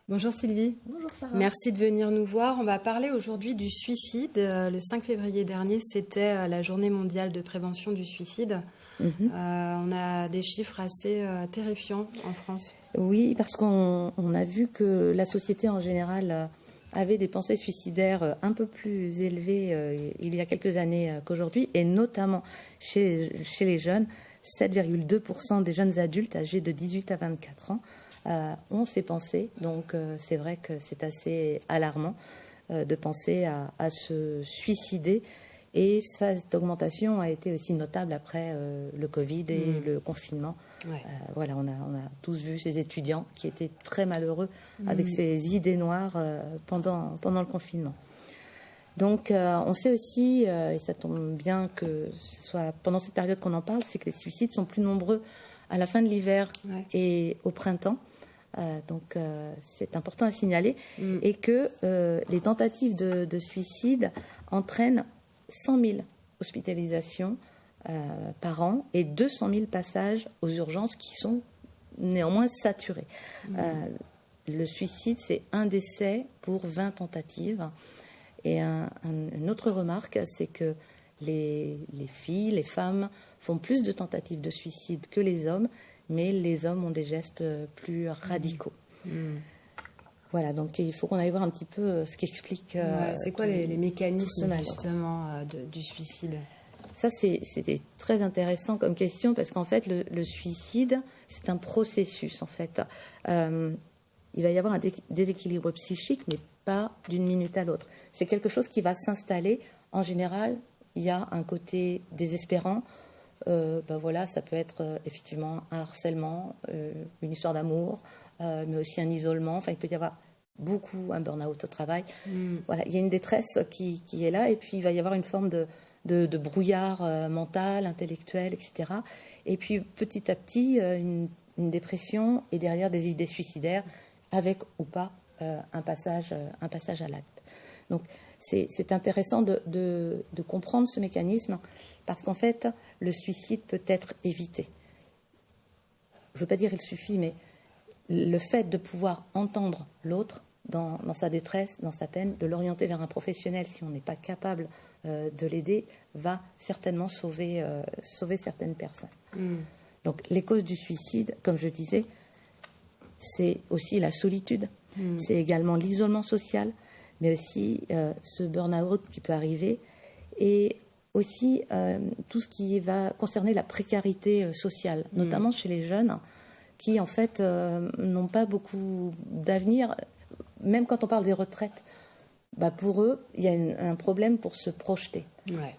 Bonjour Sylvie. Bonjour Sarah. Merci de venir nous voir. On va parler aujourd'hui du suicide. Le 5 février dernier, c'était la journée mondiale de prévention du suicide. On a des chiffres assez terrifiants en France. Oui, parce qu'on a vu que la société en général avait des pensées suicidaires un peu plus élevées il y a quelques années qu'aujourd'hui, et notamment chez les jeunes. 7,2% des jeunes adultes âgés de 18 à 24 ans ont ces pensées. Donc c'est vrai que c'est assez alarmant de penser à se suicider. Et cette augmentation a été aussi notable après le Covid et le confinement. Ouais. Voilà, on a tous vu ces étudiants qui étaient très malheureux avec ces idées noires pendant le confinement. Donc on sait aussi, et ça tombe bien que ce soit pendant cette période qu'on en parle, c'est que les suicides sont plus nombreux à la fin de l'hiver et au printemps. Donc c'est important à signaler. Et que les tentatives de suicide entraînent 100 000 hospitalisations par an et 200 000 passages aux urgences qui sont néanmoins saturés. Le suicide, c'est un décès pour 20 tentatives. Et une autre remarque, c'est que les filles, les femmes font plus de tentatives de suicide que les hommes, mais les hommes ont des gestes plus radicaux. Voilà, donc il faut qu'on aille voir un petit peu ce qui explique... c'est quoi les mécanismes justement du suicide ? Ça, c'était très intéressant comme question, parce qu'en fait, le suicide, c'est un processus, en fait. Il va y avoir un déséquilibre psychique, mais pas d'une minute à l'autre. C'est quelque chose qui va s'installer. En général, il y a un côté désespérant. Voilà, ça peut être effectivement un harcèlement, une histoire d'amour, mais aussi un isolement. Enfin, il peut y avoir un burn-out au travail. Voilà, il y a une détresse qui est là, et puis il va y avoir une forme de brouillard mental, intellectuel, etc. Et puis petit à petit, une dépression, et derrière des idées suicidaires, avec ou pas un passage à l'acte. Donc c'est intéressant de comprendre ce mécanisme, parce qu'en fait, le suicide peut être évité. Je ne veux pas dire il suffit, mais le fait de pouvoir entendre l'autre dans sa détresse, dans sa peine, de l'orienter vers un professionnel si on n'est pas capable de l'aider, va certainement sauver certaines personnes. Donc les causes du suicide, comme je disais, c'est aussi la solitude, c'est également l'isolement social, mais aussi ce burn-out qui peut arriver, et aussi tout ce qui va concerner la précarité sociale, notamment chez les jeunes qui en fait n'ont pas beaucoup d'avenir. Même quand on parle des retraites, pour eux, il y a un problème pour se projeter.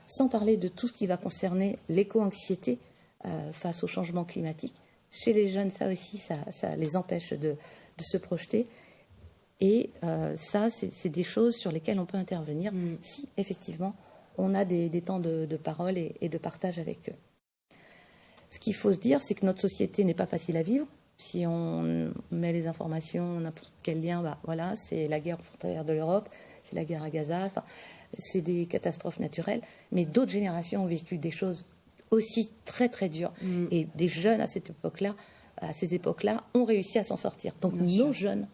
Sans parler de tout ce qui va concerner l'éco-anxiété face au changement climatique. Chez les jeunes, ça aussi, ça les empêche de se projeter. Et ça, c'est des choses sur lesquelles on peut intervenir si, effectivement, on a des temps de parole et de partage avec eux. Ce qu'il faut se dire, c'est que notre société n'est pas facile à vivre. Si on met les informations, n'importe quel lien, voilà, c'est la guerre aux frontières de l'Europe, c'est la guerre à Gaza, c'est des catastrophes naturelles. Mais d'autres générations ont vécu des choses aussi très très dures. Et des jeunes à ces époques-là, ont réussi à s'en sortir. Donc nos jeunes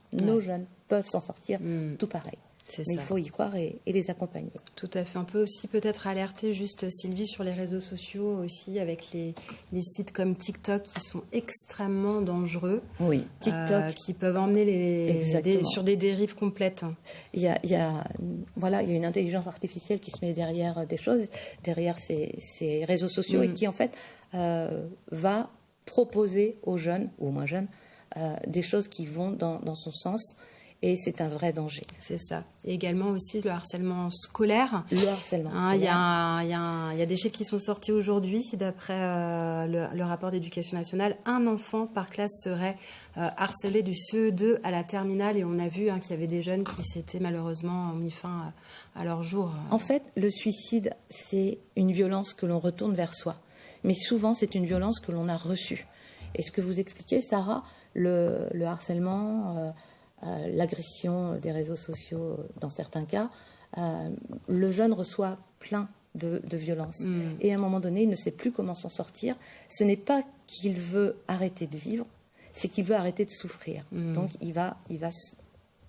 peuvent s'en sortir tout pareil. Mais il faut y croire et les accompagner. Tout à fait. On peut aussi peut-être alerter juste Sylvie sur les réseaux sociaux aussi, avec les sites comme TikTok qui sont extrêmement dangereux. Oui, TikTok. Qui peuvent emmener sur des dérives complètes. Il y a une intelligence artificielle qui se met derrière des choses, derrière ces réseaux sociaux, et qui en fait va proposer aux jeunes, ou aux moins jeunes, des choses qui vont dans son sens. Et c'est un vrai danger. C'est ça. Et également aussi le harcèlement scolaire. Le harcèlement scolaire. Il y a des chiffres qui sont sortis aujourd'hui. D'après le rapport d'éducation nationale, un enfant par classe serait harcelé du CE2 à la terminale. Et on a vu qu'il y avait des jeunes qui s'étaient malheureusement mis fin à leur jour. En fait, le suicide, c'est une violence que l'on retourne vers soi. Mais souvent, c'est une violence que l'on a reçue. Et ce que vous expliquez, Sarah, le harcèlement... l'agression des réseaux sociaux dans certains cas, le jeune reçoit plein de violences. Et à un moment donné, il ne sait plus comment s'en sortir. Ce n'est pas qu'il veut arrêter de vivre, c'est qu'il veut arrêter de souffrir. Donc il va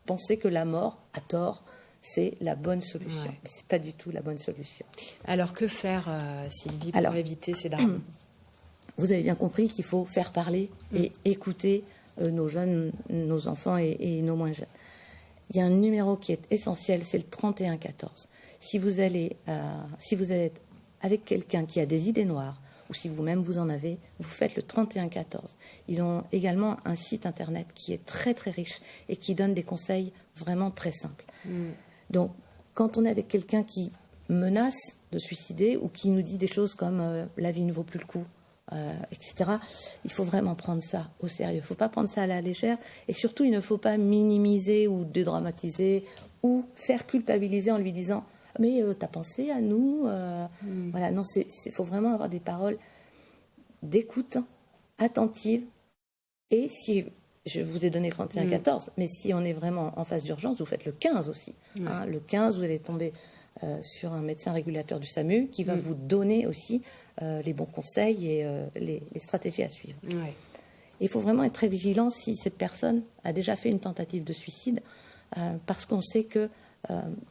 penser que la mort, à tort, c'est la bonne solution. Ouais. Mais ce n'est pas du tout la bonne solution. Alors, que faire, Sylvie, pour éviter ces drames? Vous avez bien compris qu'il faut faire parler et écouter nos jeunes, nos enfants et nos moins jeunes. Il y a un numéro qui est essentiel, c'est le 3114. Si vous êtes avec quelqu'un qui a des idées noires, ou si vous-même vous en avez, vous faites le 3114. Ils ont également un site internet qui est très très riche et qui donne des conseils vraiment très simples. Donc, quand on est avec quelqu'un qui menace de suicider ou qui nous dit des choses comme la vie ne vaut plus le coup, etc., il faut vraiment prendre ça au sérieux. Il ne faut pas prendre ça à la légère et surtout, il ne faut pas minimiser ou dédramatiser ou faire culpabiliser en lui disant « mais t'as pensé à nous ?» Voilà, non, il faut vraiment avoir des paroles d'écoute, attentives. Et si, je vous ai donné 31-14, mais si on est vraiment en phase d'urgence, vous faites le 15 aussi. Hein, le 15, vous allez tomber sur un médecin régulateur du SAMU qui va vous donner aussi les bons conseils et les stratégies à suivre. Ouais. Il faut vraiment être très vigilant si cette personne a déjà fait une tentative de suicide, parce qu'on sait que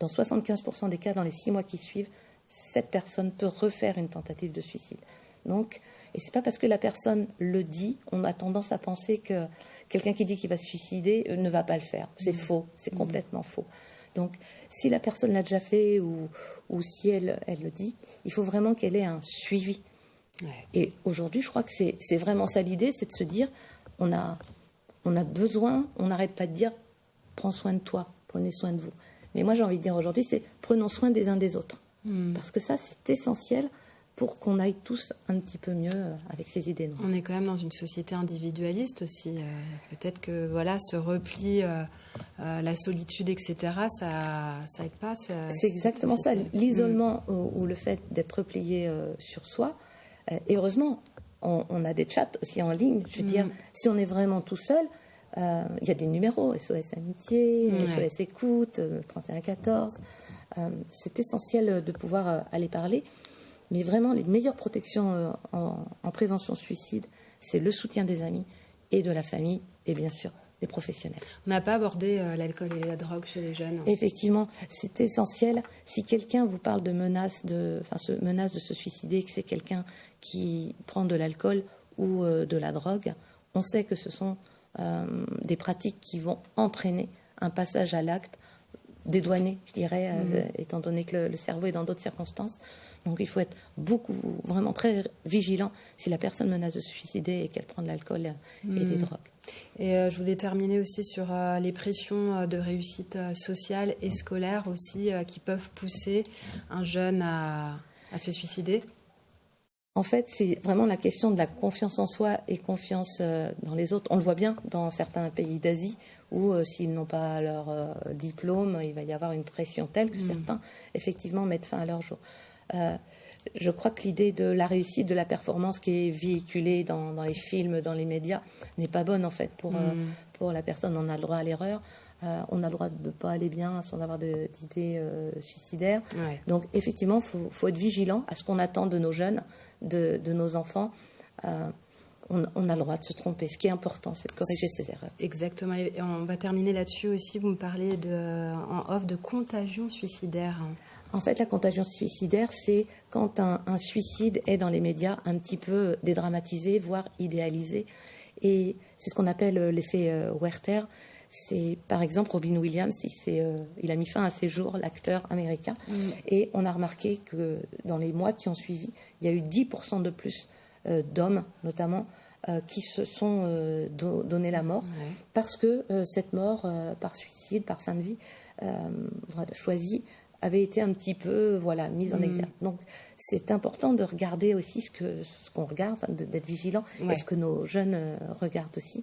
dans 75% des cas, dans les 6 mois qui suivent, cette personne peut refaire une tentative de suicide. Donc, et c'est pas parce que la personne le dit, on a tendance à penser que quelqu'un qui dit qu'il va se suicider ne va pas le faire. C'est faux, c'est complètement faux. Donc, si la personne l'a déjà fait ou si elle le dit, il faut vraiment qu'elle ait un suivi. Ouais. Et aujourd'hui, je crois que c'est vraiment ça l'idée, c'est de se dire, on a besoin, on n'arrête pas de dire, prends soin de toi, prenez soin de vous. Mais moi, j'ai envie de dire aujourd'hui, c'est prenons soin des uns des autres. Parce que ça, c'est essentiel pour qu'on aille tous un petit peu mieux avec ces idées noires. On est quand même dans une société individualiste aussi. Peut-être que voilà, ce repli, la solitude, etc., ça aide pas. C'est exactement ça. L'isolement ou le fait d'être replié sur soi. Et heureusement, on a des chats aussi en ligne. Je veux dire, si on est vraiment tout seul, il y a des numéros, SOS Amitié, SOS Écoute, 3114. C'est essentiel de pouvoir aller parler. Mais vraiment, les meilleures protections en prévention suicide, c'est le soutien des amis et de la famille et bien sûr des professionnels. On n'a pas abordé l'alcool et la drogue chez les jeunes. Effectivement, c'est essentiel. Si quelqu'un vous parle de menace de se suicider, que c'est quelqu'un qui prend de l'alcool ou de la drogue, on sait que ce sont des pratiques qui vont entraîner un passage à l'acte dédouané, je dirais, étant donné que le cerveau est dans d'autres circonstances. Donc il faut être vraiment très vigilant si la personne menace de se suicider et qu'elle prend de l'alcool et des drogues. Et je voulais terminer aussi sur les pressions de réussite sociale et scolaire aussi qui peuvent pousser un jeune à se suicider. En fait, c'est vraiment la question de la confiance en soi et confiance dans les autres. On le voit bien dans certains pays d'Asie où s'ils n'ont pas leur diplôme, il va y avoir une pression telle que certains, effectivement, mettent fin à leur jour. Je crois que l'idée de la réussite, de la performance qui est véhiculée dans les films, dans les médias, n'est pas bonne en fait pour la personne. On a le droit à l'erreur, on a le droit de ne pas aller bien sans avoir d'idées suicidaires. Ouais. Donc effectivement, faut être vigilant à ce qu'on attend de nos jeunes, de nos enfants. On a le droit de se tromper. Ce qui est important, c'est de corriger ses erreurs. Exactement. Et on va terminer là-dessus aussi. Vous me parlez en off de contagion suicidaire. En fait, la contagion suicidaire, c'est quand un suicide est dans les médias un petit peu dédramatisé, voire idéalisé. Et c'est ce qu'on appelle l'effet Werther. C'est, par exemple, Robin Williams, il a mis fin à ses jours, l'acteur américain. Et on a remarqué que dans les mois qui ont suivi, il y a eu 10% de plus d'hommes, notamment, qui se sont donné la mort. Ouais. Parce que cette mort par suicide, par fin de vie, choisie, avait été un petit peu mise en exergue. Donc, c'est important de regarder aussi ce qu'on regarde, d'être vigilant, et ce que nos jeunes regardent aussi.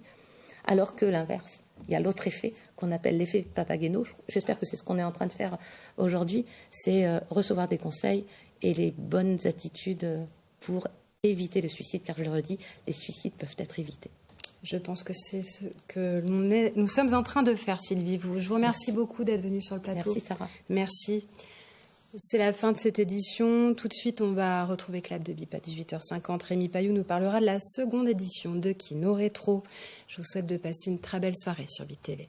Alors que l'inverse, il y a l'autre effet qu'on appelle l'effet Papageno. J'espère que c'est ce qu'on est en train de faire aujourd'hui, c'est recevoir des conseils et les bonnes attitudes pour éviter le suicide, car je le redis, les suicides peuvent être évités. Je pense que c'est ce que nous sommes en train de faire, Sylvie. Je vous remercie beaucoup d'être venue sur le plateau. Merci, Sarah. Merci. C'est la fin de cette édition. Tout de suite, on va retrouver Clap de Bip à 18h50. Rémi Paillou nous parlera de la seconde édition de Kino Rétro. Je vous souhaite de passer une très belle soirée sur Bip TV.